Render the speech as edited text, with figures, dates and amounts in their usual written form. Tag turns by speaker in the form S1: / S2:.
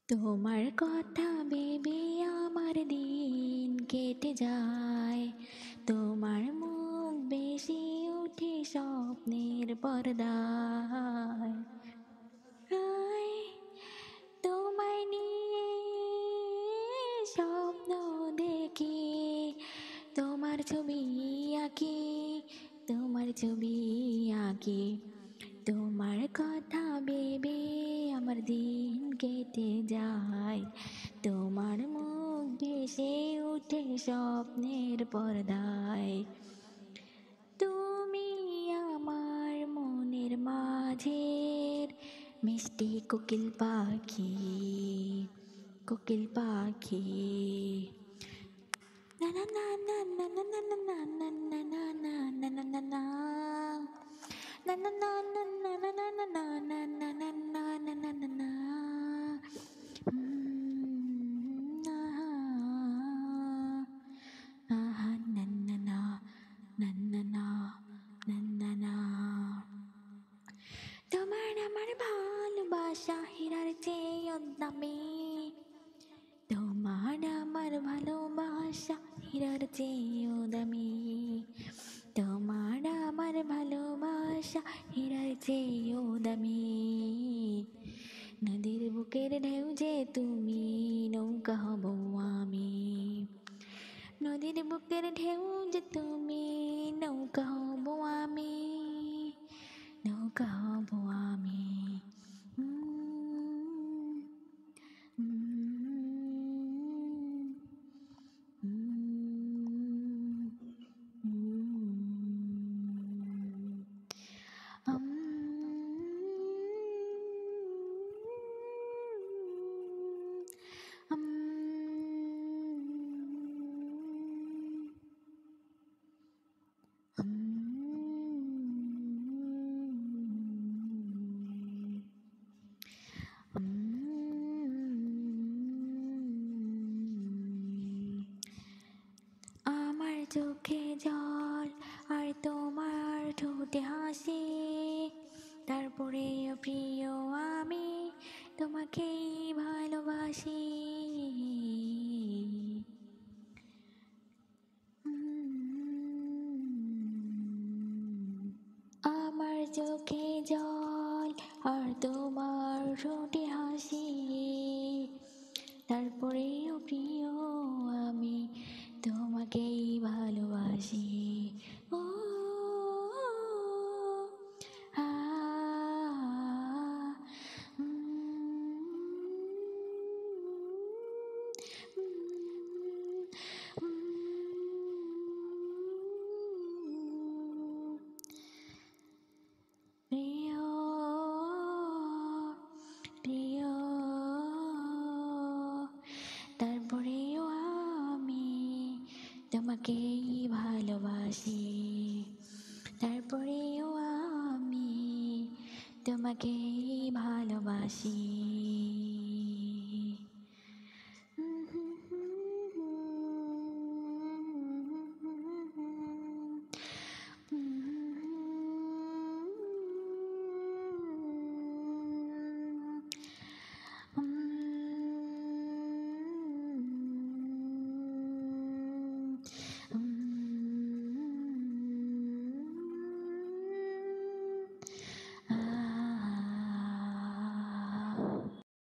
S1: তোমার কথা ভেবে আমার দিন কেটে যায়, তোমার মুখ বেশি উঠে স্বপ্নের পর্দায়। আয়, তোমায় নিয়ে স্বপ্ন দেখি, তোমার ছবি আঁকি, তোমার ছবি আঁকি। তোমার কথা ভেবে আমার দিন কেটে যায়, তোমার মুখ ভেসে উঠে স্বপ্নের পর্দায়। তুমি আমার মনের মাঝের মিষ্টি কোকিল পাখি, কোকিল পাখি। না না না না না না না না না না না না না না না না। Na na na na na na na na na na na na na na na na na. Na na na na na na na na na. তোমার আমার ভালোবাসা হীরার চেয়েও দামি, তোমার আমার ভালোবাসা হীরার চেয়েও দামি। তোমার আমার ভালোবাসা হীরার চেয়েও দামি। নদীর বুকের ঢেউ যে তুমি, নৌকা হব আমি। নদীর বুকের ঢেউ যে তুমি, নৌকা হব আমি, নৌকা হব আমি। উম, উম, উম, উম। Um, আমার চোখে জল আর তোমার ঠোঁটে হাসি, তারপরেও প্রিয় আমি তোমাকেই ভালোবাসি। আমার চোখে জল আর তোমার ঠোঁটে হাসি, তারপরেও প্রিয় আমি তোমাকেই ভালোবাসি। ও আ প্রিয় প্রিয়, তারপরেও আমি তোমাকেই ভালোবাসি, তারপরেও আমি তোমাকেই ভালোবাসি।